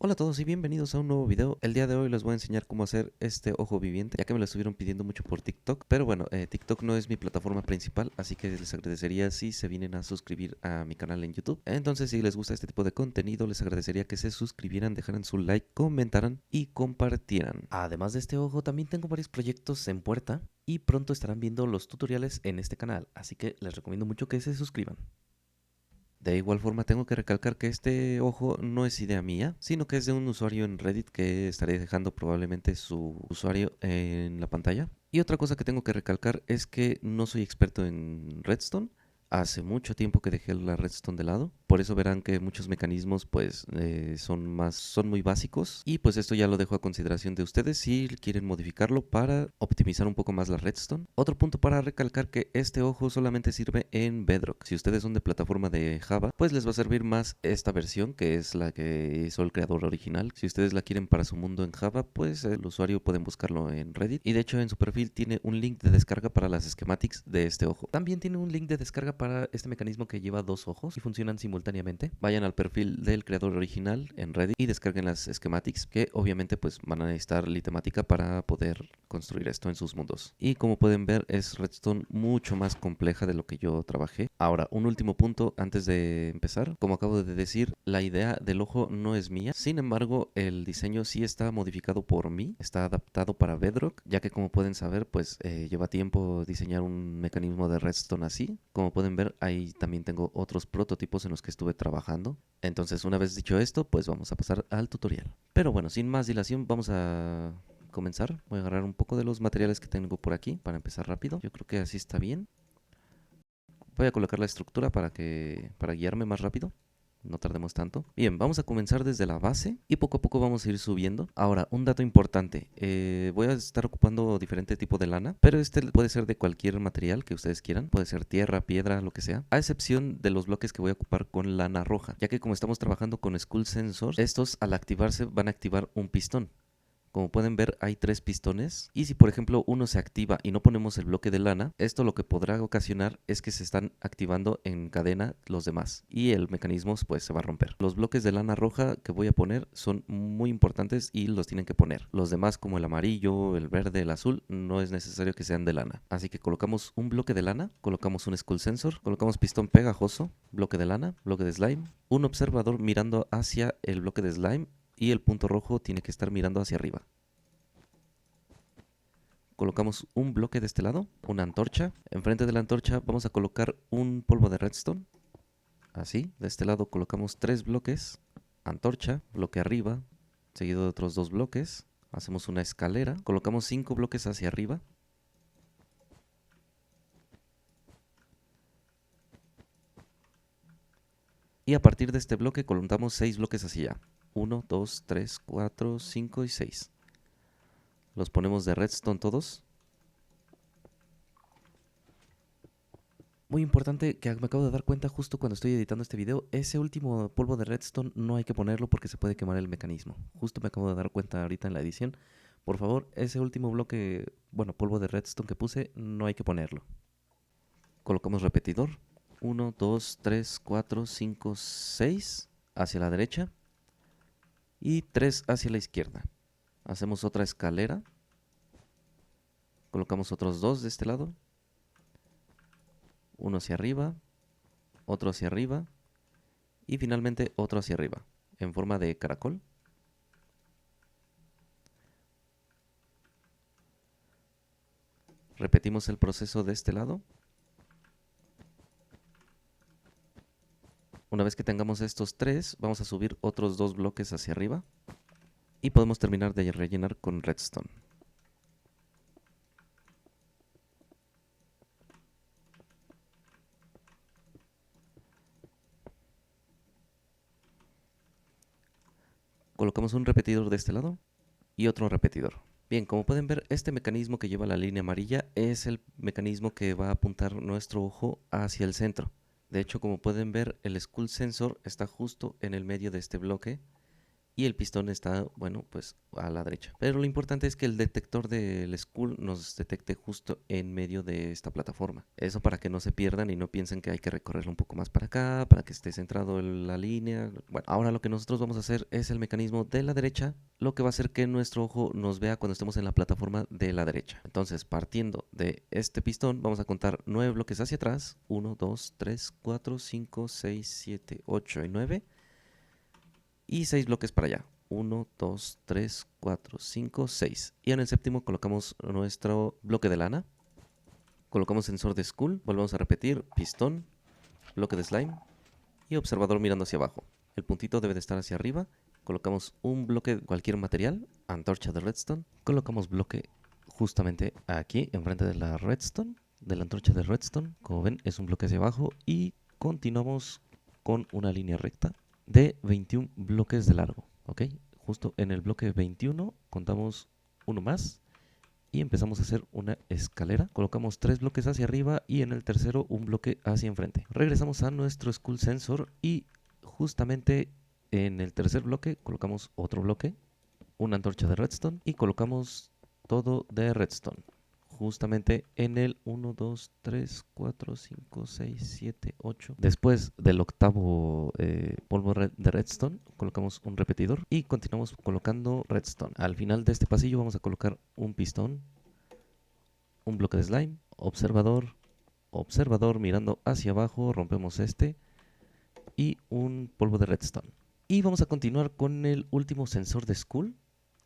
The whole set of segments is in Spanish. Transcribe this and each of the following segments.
Hola a todos y bienvenidos a un nuevo video. El día de hoy les voy a enseñar cómo hacer este ojo viviente, ya que me lo estuvieron pidiendo mucho por TikTok. Pero bueno, TikTok no es mi plataforma principal, así que les agradecería si se vienen a suscribir a mi canal en YouTube. Entonces, si les gusta este tipo de contenido, les agradecería que se suscribieran, dejaran su like, comentaran y compartieran. Además de este ojo, también tengo varios proyectos en puerta y pronto estarán viendo los tutoriales en este canal, así que les recomiendo mucho que se suscriban. De igual forma, tengo que recalcar que este ojo no es idea mía, sino que es de un usuario en Reddit que estaré dejando probablemente su usuario en la pantalla. Y otra cosa que tengo que recalcar es que no soy experto en Redstone. Hace mucho tiempo que dejé la Redstone de lado, por eso verán que muchos mecanismos pues son muy básicos y pues esto ya lo dejo a consideración de ustedes si quieren modificarlo para optimizar un poco más la Redstone. Otro punto para recalcar que este ojo solamente sirve en Bedrock. Si ustedes son de plataforma de Java, pues les va a servir más esta versión que es la que hizo el creador original. Si ustedes la quieren para su mundo en Java, pues el usuario pueden buscarlo en Reddit y de hecho en su perfil tiene un link de descarga para las schematics de este ojo. También tiene un link de descarga para este mecanismo que lleva dos ojos y funcionan simultáneamente. Vayan al perfil del creador original en Reddit y descarguen las schematics que obviamente pues van a necesitar litemática para poder construir esto en sus mundos. Y como pueden ver es Redstone mucho más compleja de lo que yo trabajé. Ahora, un último punto antes de empezar. Como acabo de decir, la idea del ojo no es mía. Sin embargo, el diseño sí está modificado por mí. Está adaptado para Bedrock, ya que como pueden saber pues lleva tiempo diseñar un mecanismo de Redstone así. Como pueden ver, ahí también tengo otros prototipos en los que estuve trabajando. Entonces, una vez dicho esto, pues vamos a pasar al tutorial. Pero bueno, sin más dilación, vamos a comenzar. Voy a agarrar un poco de los materiales que tengo por aquí para empezar rápido. Yo creo que así está bien. Voy a colocar la estructura para guiarme más rápido. No tardemos tanto. Bien, vamos a comenzar desde la base y poco a poco vamos a ir subiendo. Ahora, un dato importante. Voy a estar ocupando diferente tipo de lana, pero este puede ser de cualquier material que ustedes quieran. Puede ser tierra, piedra, lo que sea. A excepción de los bloques que voy a ocupar con lana roja, ya que como estamos trabajando con Skull Sensors, estos al activarse van a activar un pistón. Como pueden ver, hay tres pistones y si por ejemplo uno se activa y no ponemos el bloque de lana, esto lo que podrá ocasionar es que se están activando en cadena los demás y el mecanismo pues se va a romper. Los bloques de lana roja que voy a poner son muy importantes y los tienen que poner. Los demás como el amarillo, el verde, el azul no es necesario que sean de lana. Así que colocamos un bloque de lana, colocamos un Skull Sensor, colocamos pistón pegajoso, bloque de lana, bloque de slime, un observador mirando hacia el bloque de slime y el punto rojo tiene que estar mirando hacia arriba. Colocamos un bloque de este lado, una antorcha. Enfrente de la antorcha vamos a colocar un polvo de redstone. Así, de este lado colocamos tres bloques, antorcha, bloque arriba, seguido de otros dos bloques. Hacemos una escalera, colocamos 5 bloques hacia arriba. Y a partir de este bloque colocamos 6 bloques hacia allá. 1, 2, 3, 4, 5 y 6. Los ponemos de redstone todos. Muy importante que me acabo de dar cuenta justo cuando estoy editando este video, ese último polvo de redstone no hay que ponerlo porque se puede quemar el mecanismo. Justo me acabo de dar cuenta ahorita en la edición. Por favor, ese último bloque, bueno, polvo de redstone que puse, no hay que ponerlo. Colocamos repetidor. 1, 2, 3, 4, 5, 6 hacia la derecha y 3 hacia la izquierda. Hacemos otra escalera. Colocamos otros 2 de este lado. Uno hacia arriba, otro hacia arriba y finalmente otro hacia arriba, en forma de caracol. Repetimos el proceso de este lado. Una vez que tengamos estos tres, vamos a subir otros 2 bloques hacia arriba y podemos terminar de rellenar con redstone. Colocamos un repetidor de este lado y otro repetidor. Bien, como pueden ver, este mecanismo que lleva la línea amarilla es el mecanismo que va a apuntar nuestro ojo hacia el centro. De hecho, como pueden ver, el Skull Sensor está justo en el medio de este bloque y el pistón está, bueno, pues a la derecha. Pero lo importante es que el detector del school nos detecte justo en medio de esta plataforma. Eso para que no se pierdan y no piensen que hay que recorrerlo un poco más para acá, para que esté centrado en la línea. Bueno, ahora lo que nosotros vamos a hacer es el mecanismo de la derecha, lo que va a hacer que nuestro ojo nos vea cuando estemos en la plataforma de la derecha. Entonces, partiendo de este pistón, vamos a contar 9 bloques hacia atrás. 1, 2, 3, 4, 5, 6, 7, 8 y 9. Y 6 bloques para allá. 1, 2, 3, 4, 5, 6. Y en el séptimo colocamos nuestro bloque de lana. Colocamos sensor de school. Volvemos a repetir. Pistón, bloque de slime y observador mirando hacia abajo. El puntito debe de estar hacia arriba. Colocamos un bloque de cualquier material. Antorcha de redstone. Colocamos bloque justamente aquí, enfrente de la redstone. De la antorcha de redstone. Como ven, es un bloque hacia abajo. Y continuamos con una línea recta de 21 bloques de largo, ¿ok? Justo en el bloque 21 contamos uno más y empezamos a hacer una escalera. Colocamos 3 bloques hacia arriba y en el tercero un bloque hacia enfrente. Regresamos a nuestro Skull Sensor y justamente en el tercer bloque colocamos otro bloque, una antorcha de redstone y colocamos todo de redstone. Justamente en el 1, 2, 3, 4, 5, 6, 7, 8. Después del octavo polvo de redstone, colocamos un repetidor y continuamos colocando redstone. Al final de este pasillo vamos a colocar un pistón, un bloque de slime, observador, observador mirando hacia abajo, rompemos este y un polvo de redstone. Y vamos a continuar con el último sensor de Skull.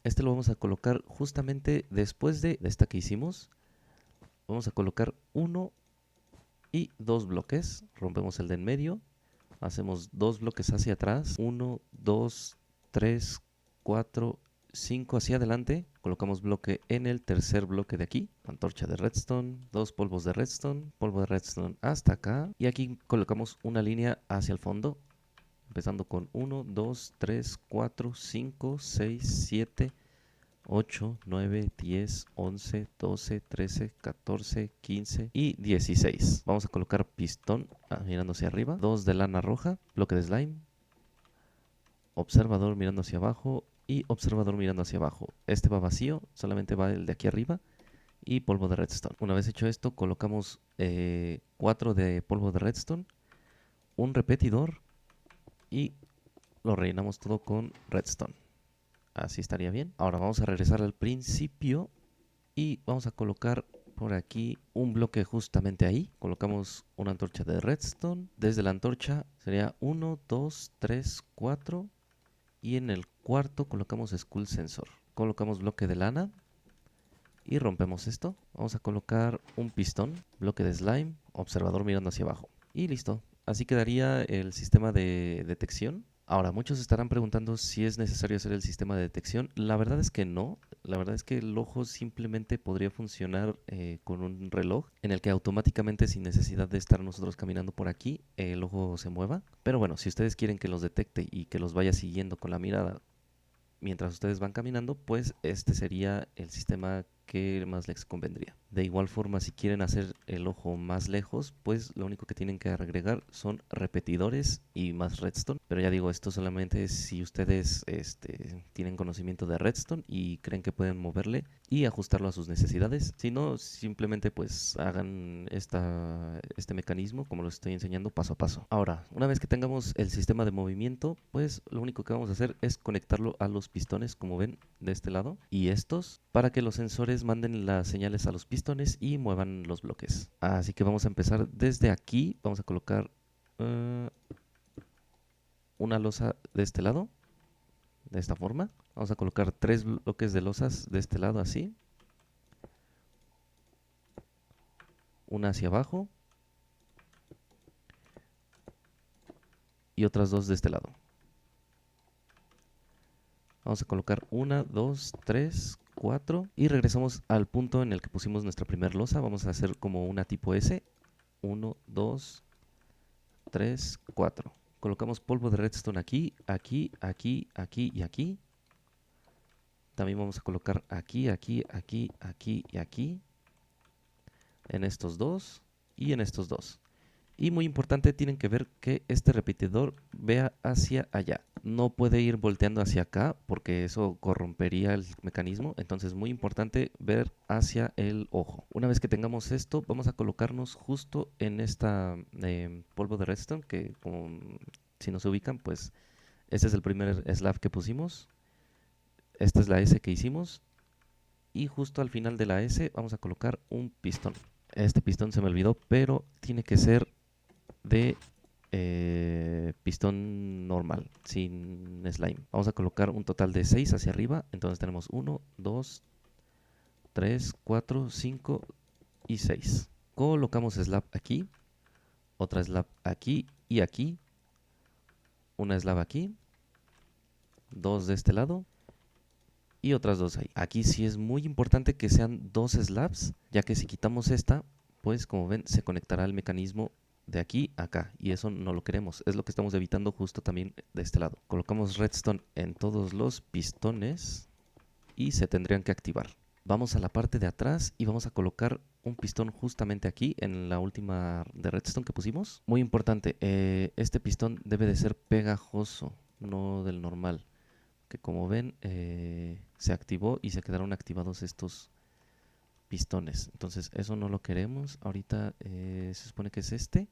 Este lo vamos a colocar justamente después de esta que hicimos. Vamos a colocar 1 y 2 bloques. Rompemos el de en medio. Hacemos 2 bloques hacia atrás. 1, 2, 3, 4, 5 hacia adelante. Colocamos bloque en el tercer bloque de aquí. Antorcha de redstone. 2 polvos de redstone. Polvo de redstone hasta acá. Y aquí colocamos una línea hacia el fondo. Empezando con 1, 2, 3, 4, 5, 6, 7, 8, 9, 10, 11, 12, 13, 14, 15 y 16. Vamos a colocar pistón mirando hacia arriba, 2 de lana roja, bloque de slime, observador mirando hacia abajo y observador mirando hacia abajo. Este va vacío, solamente va el de aquí arriba y polvo de redstone. Una vez hecho esto, colocamos 4 de polvo de redstone, un repetidor y lo rellenamos todo con redstone. Así estaría bien. Ahora vamos a regresar al principio y vamos a colocar por aquí un bloque justamente ahí. Colocamos una antorcha de redstone. Desde la antorcha sería 1, 2, 3, 4. Y en el cuarto colocamos Skull Sensor. Colocamos bloque de lana y rompemos esto. Vamos a colocar un pistón, bloque de slime, observador mirando hacia abajo. Y listo. Así quedaría el sistema de detección. Ahora, muchos estarán preguntando si es necesario hacer el sistema de detección. La verdad es que no. La verdad es que el ojo simplemente podría funcionar con un reloj en el que automáticamente, sin necesidad de estar nosotros caminando por aquí, el ojo se mueva. Pero bueno, si ustedes quieren que los detecte y que los vaya siguiendo con la mirada mientras ustedes van caminando, pues este sería el sistema que más les convendría. De igual forma, si quieren hacer el ojo más lejos, pues lo único que tienen que agregar son repetidores y más redstone. Pero ya digo, esto solamente es si ustedes tienen conocimiento de redstone y creen que pueden moverle y ajustarlo a sus necesidades. Si no, simplemente pues hagan este mecanismo como lo estoy enseñando paso a paso. Ahora, una vez que tengamos el sistema de movimiento, pues lo único que vamos a hacer es conectarlo a los pistones, como ven de este lado, y estos, para que los sensores manden las señales a los pistones y muevan los bloques. Así que vamos a empezar desde aquí. Vamos a colocar una losa de este lado, de esta forma. Vamos a colocar 3 bloques de losas de este lado así. Una hacia abajo y otras 2 de este lado. Vamos a colocar 1, 2, 3, 4 y regresamos al punto en el que pusimos nuestra primera losa. Vamos a hacer como una tipo S. 1, 2, 3, 4. Colocamos polvo de redstone aquí, aquí, aquí, aquí y aquí. También vamos a colocar aquí, aquí, aquí, aquí y aquí. En estos dos y en estos dos. Y muy importante, tienen que ver que este repetidor vea hacia allá. No puede ir volteando hacia acá porque eso corrompería el mecanismo. Entonces, muy importante ver hacia el ojo. Una vez que tengamos esto, vamos a colocarnos justo en esta polvo de redstone que, como, si no se ubican, pues este es el primer slab que pusimos. Esta es la S que hicimos. Y justo al final de la S vamos a colocar un pistón. Este pistón se me olvidó, pero tiene que ser de pistón normal, sin slime. Vamos a colocar un total de 6 hacia arriba. Entonces tenemos 1, 2, 3, 4, 5 y 6. Colocamos slab aquí, otra slab aquí y aquí, una slab aquí, dos de este lado y otras dos ahí. Aquí sí es muy importante que sean dos slabs, ya que si quitamos esta, pues como ven se conectará el mecanismo de aquí a acá, y eso no lo queremos, es lo que estamos evitando justo también de este lado. Colocamos redstone en todos los pistones y se tendrían que activar. Vamos a la parte de atrás y vamos a colocar un pistón justamente aquí en la última de redstone que pusimos. Muy importante, este pistón debe de ser pegajoso, no del normal, que como ven se activó y se quedaron activados estos pistones. Entonces eso no lo queremos. Ahorita se supone que es este.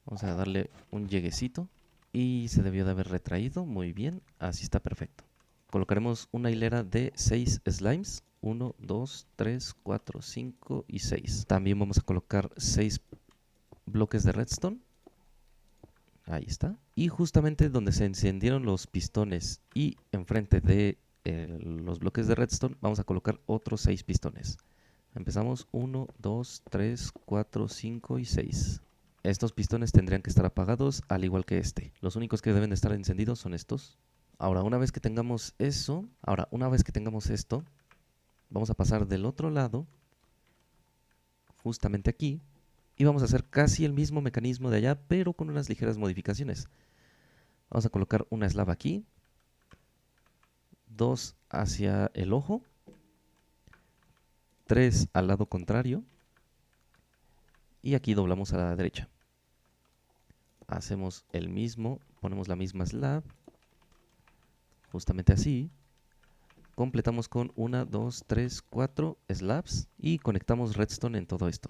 Vamos a darle un lleguecito y se debió de haber retraído. Muy bien, así está perfecto. Colocaremos una hilera de 6 slimes. 1, 2, 3, 4, 5 y 6. También vamos a colocar 6 bloques de redstone. Ahí está. Y justamente donde se encendieron los pistones y enfrente de los bloques de redstone, vamos a colocar otros 6 pistones. Empezamos 1, 2, 3, 4, 5 y 6. Estos pistones tendrían que estar apagados, al igual que este. Los únicos que deben de estar encendidos son estos. Ahora, una vez que tengamos eso, esto, vamos a pasar del otro lado, justamente aquí, y vamos a hacer casi el mismo mecanismo de allá, pero con unas ligeras modificaciones. Vamos a colocar una slab aquí, 2 hacia el ojo, 3 al lado contrario, y aquí doblamos a la derecha. Hacemos el mismo, ponemos la misma slab, justamente así. Completamos con 1, 2, 3, 4 slabs y conectamos redstone en todo esto.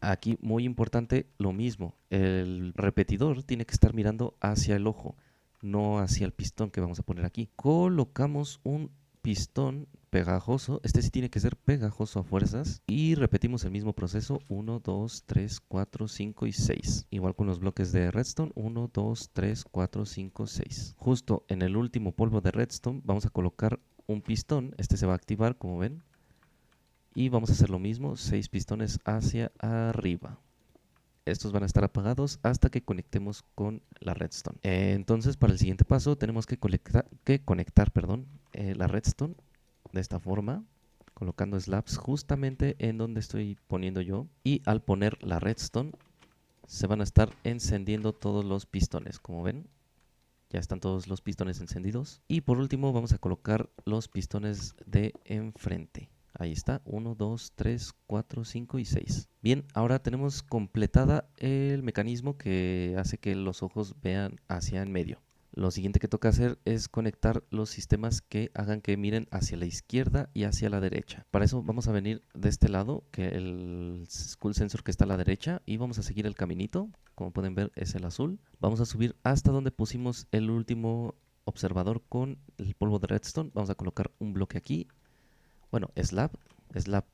Aquí muy importante lo mismo, el repetidor tiene que estar mirando hacia el ojo, no hacia el pistón que vamos a poner aquí. Colocamos un pistón pegajoso, este sí tiene que ser pegajoso a fuerzas, y repetimos el mismo proceso, 1, 2, 3, 4, 5 y 6. Igual con los bloques de redstone, 1, 2, 3, 4, 5, 6. Justo en el último polvo de redstone vamos a colocar un pistón, este se va a activar como ven, y vamos a hacer lo mismo, 6 pistones hacia arriba. Estos van a estar apagados hasta que conectemos con la redstone. Entonces, para el siguiente paso tenemos que conectar la redstone de esta forma, colocando slabs justamente en donde estoy poniendo yo. Y al poner la redstone, se van a estar encendiendo todos los pistones. Como ven, ya están todos los pistones encendidos. Y por último, vamos a colocar los pistones de enfrente. Ahí está, 1, 2, 3, 4, 5 y 6. Bien, ahora tenemos completada el mecanismo que hace que los ojos vean hacia en medio. Lo siguiente que toca hacer es conectar los sistemas que hagan que miren hacia la izquierda y hacia la derecha. Para eso vamos a venir de este lado, que el Skull Sensor que está a la derecha, y vamos a seguir el caminito. Como pueden ver es el azul. Vamos a subir hasta donde pusimos el último observador con el polvo de redstone. Vamos a colocar un bloque aquí. Bueno, slab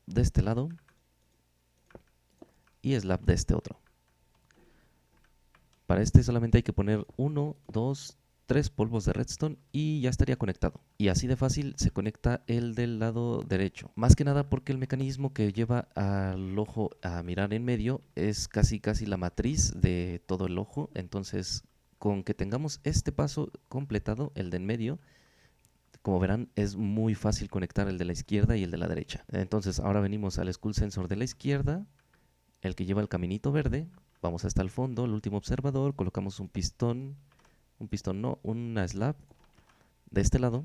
de este lado y slab de este otro. Para este solamente hay que poner 1, 2, 3 polvos de redstone y ya estaría conectado. Y así de fácil se conecta el del lado derecho. Más que nada porque el mecanismo que lleva al ojo a mirar en medio es casi la matriz de todo el ojo. Entonces, con que tengamos este paso completado, el de en medio, como verán, es muy fácil conectar el de la izquierda y el de la derecha. Entonces, ahora venimos al Skull Sensor de la izquierda, el que lleva el caminito verde. Vamos hasta el fondo, el último observador, colocamos una slab de este lado.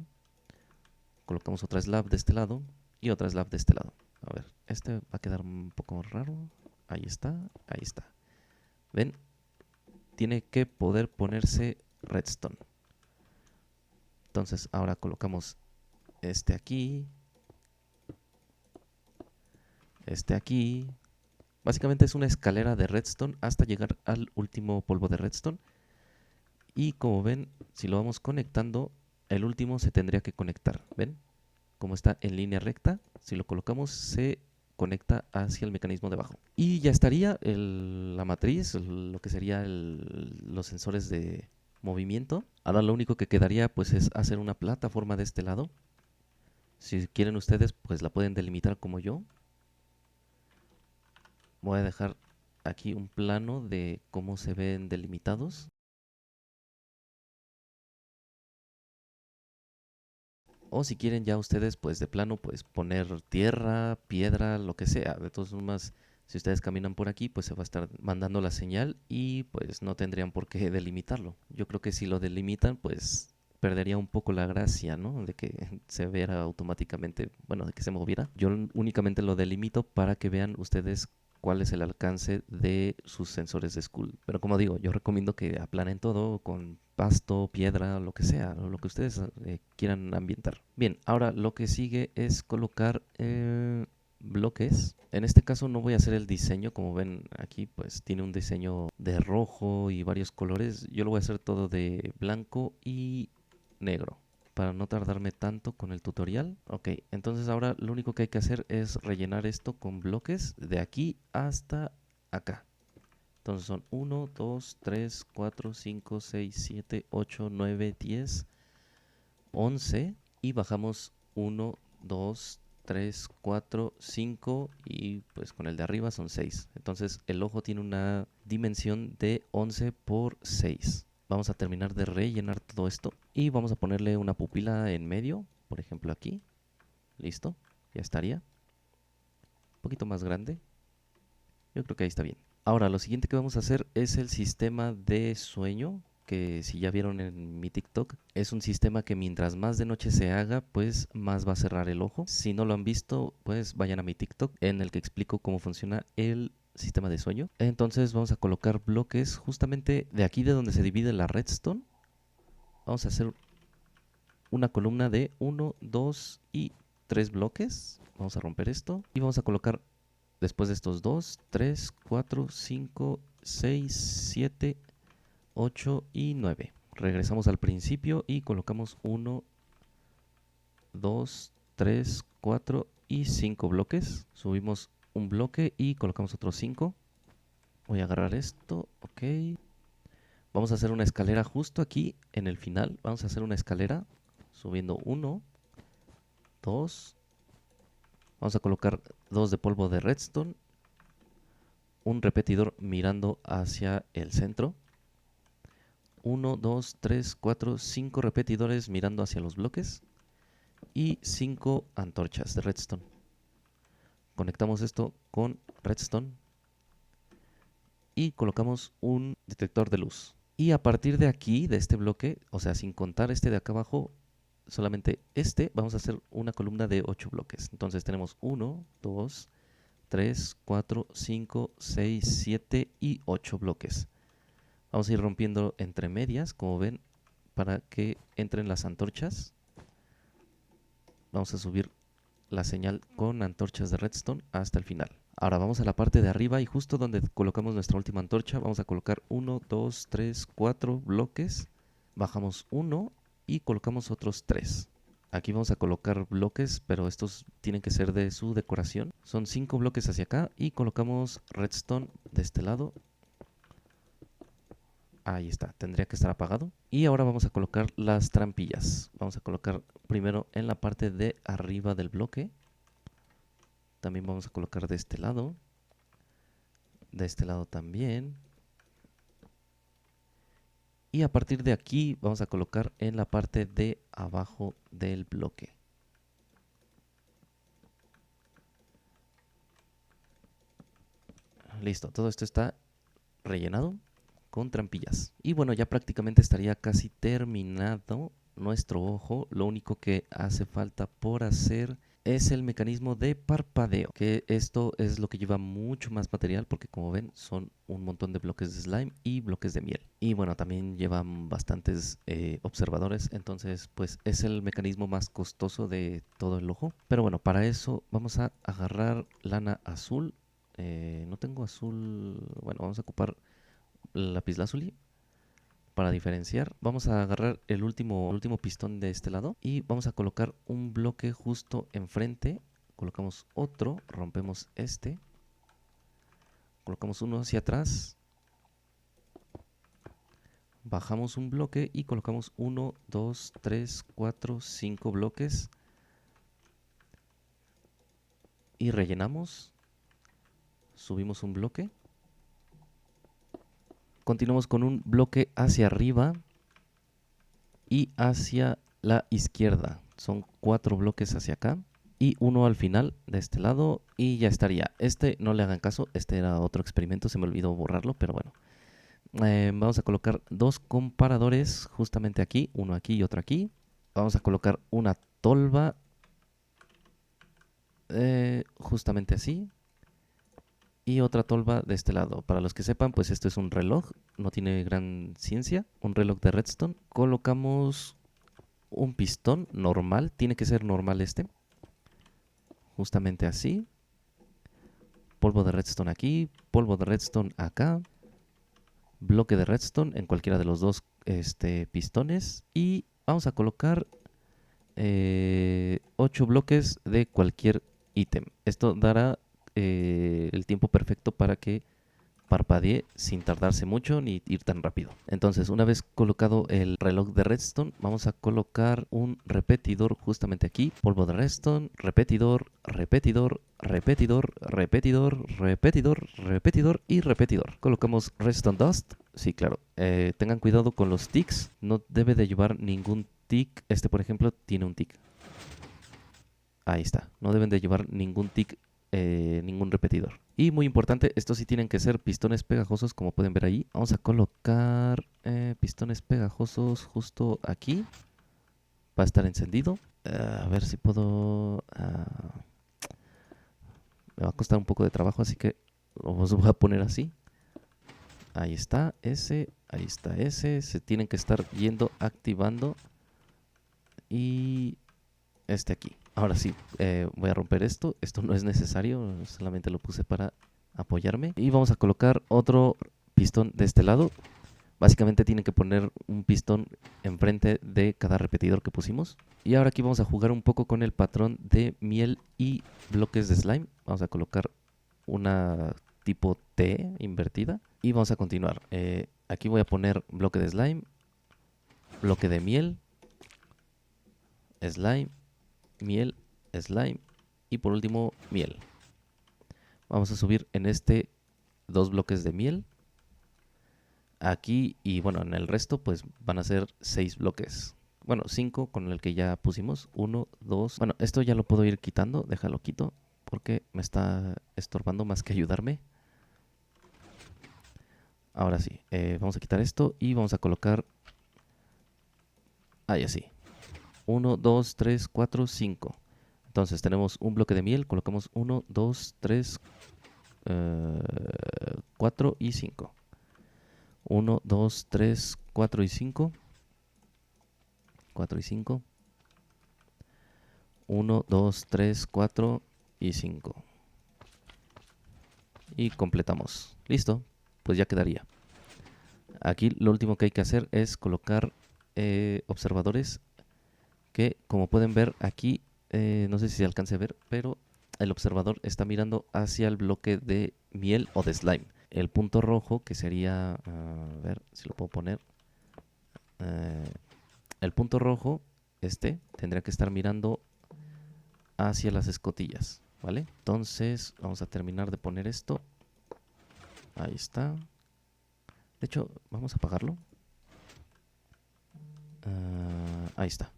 Colocamos otra slab de este lado y otra slab de este lado. A ver, este va a quedar un poco raro. Ahí está, ahí está. ¿Ven? Tiene que poder ponerse redstone. Entonces ahora colocamos este aquí, este aquí. Básicamente es una escalera de redstone hasta llegar al último polvo de redstone. Y como ven, si lo vamos conectando, el último se tendría que conectar. ¿Ven? Como está en línea recta, si lo colocamos se conecta hacia el mecanismo de abajo. Y ya estaría la matriz, lo que sería los sensores de movimiento. Ahora lo único que quedaría pues es hacer una plataforma de este lado. Si quieren ustedes pues la pueden delimitar como yo. Voy a dejar aquí un plano de cómo se ven delimitados. O si quieren ya ustedes pues de plano pues poner tierra, piedra, lo que sea. De todas formas, si ustedes caminan por aquí pues se va a estar mandando la señal y pues no tendrían por qué delimitarlo. Yo creo que si lo delimitan pues perdería un poco la gracia, ¿no? De que se viera automáticamente, bueno, de que se moviera. Yo únicamente lo delimito para que vean ustedes cuál es el alcance de sus sensores de Skull. Pero como digo, yo recomiendo que aplanen todo con pasto, piedra, lo que sea, lo que ustedes quieran ambientar. Bien, ahora lo que sigue es colocar bloques. En este caso no voy a hacer el diseño, como ven aquí pues tiene un diseño de rojo y varios colores. Yo lo voy a hacer todo de blanco y negro para no tardarme tanto con el tutorial. Ok, entonces ahora lo único que hay que hacer es rellenar esto con bloques de aquí hasta acá. Entonces son 1, 2, 3, 4, 5, 6, 7, 8, 9, 10, 11 y bajamos 1, 2, 3, 4, 5 y pues con el de arriba son 6. Entonces el ojo tiene una dimensión de 11 por 6. Vamos a terminar de rellenar todo esto y vamos a ponerle una pupila en medio, por ejemplo aquí. Listo, ya estaría. Un poquito más grande. Yo creo que ahí está bien. Ahora, lo siguiente que vamos a hacer es el sistema de sueño, que si ya vieron en mi TikTok, es un sistema que mientras más de noche se haga, pues más va a cerrar el ojo. Si no lo han visto, pues vayan a mi TikTok en el que explico cómo funciona el sistema de sueño. Entonces vamos a colocar bloques justamente de aquí de donde se divide la redstone. Vamos a hacer una columna de 1, 2 y 3 bloques. Vamos a romper esto y vamos a colocar después de estos 2, 3, 4, 5, 6, 7, 8 y 9. Regresamos al principio y colocamos 1, 2, 3, 4 y 5 bloques. Subimos un bloque y colocamos otros 5. Voy a agarrar esto, ok. Vamos a hacer una escalera justo aquí en el final. Vamos a hacer una escalera subiendo 1, 2. Vamos a colocar 2 de polvo de redstone. Un repetidor mirando hacia el centro. 1, 2, 3, 4, 5 repetidores mirando hacia los bloques. Y 5 antorchas de redstone. Conectamos esto con redstone. Y colocamos un detector de luz. Y a partir de aquí, de este bloque, o sea, sin contar este de acá abajo, solamente este, vamos a hacer una columna de 8 bloques. Entonces tenemos 1, 2, 3, 4, 5, 6, 7 y 8 bloques. Vamos a ir rompiendo entre medias, como ven, para que entren las antorchas. Vamos a subir la señal con antorchas de redstone hasta el final. Ahora vamos a la parte de arriba y justo donde colocamos nuestra última antorcha, vamos a colocar 1, 2, 3, 4 bloques. Bajamos 1 y colocamos otros 3. Aquí vamos a colocar bloques, pero estos tienen que ser de su decoración. Son 5 bloques hacia acá y colocamos redstone de este lado. Ahí está, tendría que estar apagado. Y ahora vamos a colocar las trampillas. Vamos a colocar primero en la parte de arriba del bloque. También vamos a colocar de este lado. De este lado también. Y a partir de aquí vamos a colocar en la parte de abajo del bloque. Listo, todo esto está rellenado con trampillas. Y bueno, ya prácticamente estaría casi terminado nuestro ojo. Lo único que hace falta por hacer es el mecanismo de parpadeo, que esto es lo que lleva mucho más material porque como ven son un montón de bloques de slime y bloques de miel. Y bueno, también llevan bastantes observadores, entonces pues es el mecanismo más costoso de todo el ojo. Pero bueno, para eso vamos a agarrar lana azul. No tengo azul, bueno, vamos a ocupar lapislázuli. Para diferenciar, vamos a agarrar el último pistón de este lado y vamos a colocar un bloque justo enfrente. Colocamos otro, rompemos este, colocamos uno hacia atrás, bajamos un bloque y colocamos 1, 2, 3, 4, 5 bloques y rellenamos, subimos un bloque, continuamos con un bloque hacia arriba y hacia la izquierda. Son 4 bloques hacia acá y uno al final de este lado y ya estaría. Este no le hagan caso, este era otro experimento, se me olvidó borrarlo, pero bueno. Vamos a colocar 2 comparadores justamente aquí, uno aquí y otro aquí. Vamos a colocar una tolva justamente así y otra tolva de este lado. Para los que sepan, pues esto es un reloj, no tiene gran ciencia, un reloj de redstone. Colocamos un pistón normal, tiene que ser normal este, justamente así. Polvo de redstone aquí, polvo de redstone acá, bloque de redstone en cualquiera de los dos pistones y vamos a colocar 8 bloques de cualquier ítem. Esto dará el tiempo perfecto para que parpadee sin tardarse mucho ni ir tan rápido. Entonces, una vez colocado el reloj de redstone, vamos a colocar un repetidor justamente aquí. Polvo de redstone, repetidor, repetidor, repetidor, repetidor, repetidor, repetidor y repetidor. Colocamos redstone dust. Sí, claro. Tengan cuidado con los ticks. No debe de llevar ningún tick. Este, por ejemplo, tiene un tick. Ahí está. No deben de llevar ningún tick, ningún repetidor. Y muy importante, estos sí tienen que ser pistones pegajosos, como pueden ver ahí. Vamos a colocar pistones pegajosos justo aquí. Va a estar encendido. A ver si puedo... me va a costar un poco de trabajo, así que los voy a poner así. Ahí está ese, ahí está ese. Se tienen que estar yendo, activando. Y este aquí. Ahora sí, voy a romper esto. Esto no es necesario, solamente lo puse para apoyarme. Y vamos a colocar otro pistón de este lado. Básicamente tienen que poner un pistón enfrente de cada repetidor que pusimos. Y ahora aquí vamos a jugar un poco con el patrón de miel y bloques de slime. Vamos a colocar una tipo T invertida. Y vamos a continuar. Aquí voy a poner bloque de slime, bloque de miel, slime, miel, slime y por último miel. Vamos a subir en este 2 bloques de miel. Aquí y bueno, en el resto pues van a ser 6 bloques. Bueno, 5 con el que ya pusimos. 1, 2. Bueno, esto ya lo puedo ir quitando. Déjalo quito porque me está estorbando más que ayudarme. Ahora sí, vamos a quitar esto y vamos a colocar... ahí así. 1, 2, 3, 4, 5. Entonces tenemos un bloque de miel, colocamos 1, 2, 3, 4 y 5. 1, 2, 3, 4 y 5. 4 y 5. 1, 2, 3, 4 y 5. Y completamos. Listo, pues ya quedaría. Aquí lo último que hay que hacer es colocar observadores que, como pueden ver aquí, no sé si se alcance a ver, pero el observador está mirando hacia el bloque de miel o de slime. El punto rojo, que sería, a ver si lo puedo poner, el punto rojo, tendría que estar mirando hacia las escotillas, ¿vale? Entonces vamos a terminar de poner esto. Ahí está. De hecho, vamos a apagarlo. Ahí está.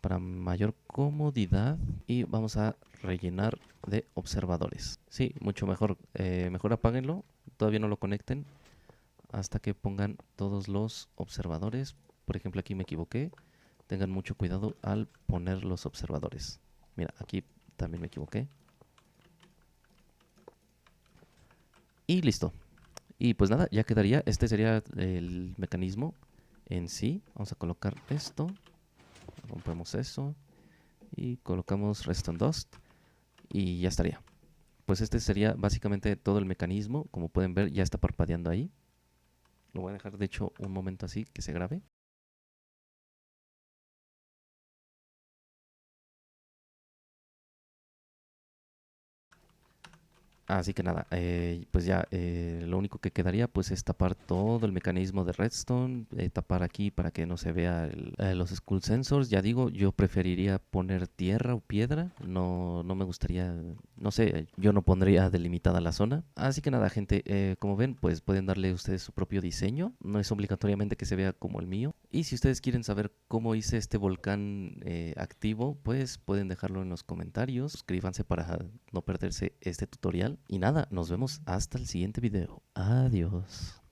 Para mayor comodidad y vamos a rellenar de observadores. Sí, mucho mejor. Mejor apáguenlo. Todavía no lo conecten hasta que pongan todos los observadores. Por ejemplo, aquí me equivoqué. Tengan mucho cuidado al poner los observadores. Mira, aquí también me equivoqué. Y listo. Y pues nada, ya quedaría. Este sería el mecanismo en sí. Vamos a colocar esto. Rompemos eso. Y colocamos Redstone Dust. Y ya estaría. Pues este sería básicamente todo el mecanismo. Como pueden ver, ya está parpadeando ahí. Lo voy a dejar de hecho un momento así que se grabe. Así que nada, pues ya lo único que quedaría pues es tapar todo el mecanismo de Redstone, tapar aquí para que no se vea los Skull Sensors. Ya digo, yo preferiría poner tierra o piedra, no me gustaría, no sé, yo no pondría delimitada la zona. Así que nada, gente, como ven, pues pueden darle ustedes su propio diseño, no es obligatoriamente que se vea como el mío. Y si ustedes quieren saber cómo hice este volcán activo, pues pueden dejarlo en los comentarios. Suscríbanse para no perderse este tutorial. Y nada, nos vemos hasta el siguiente video. Adiós.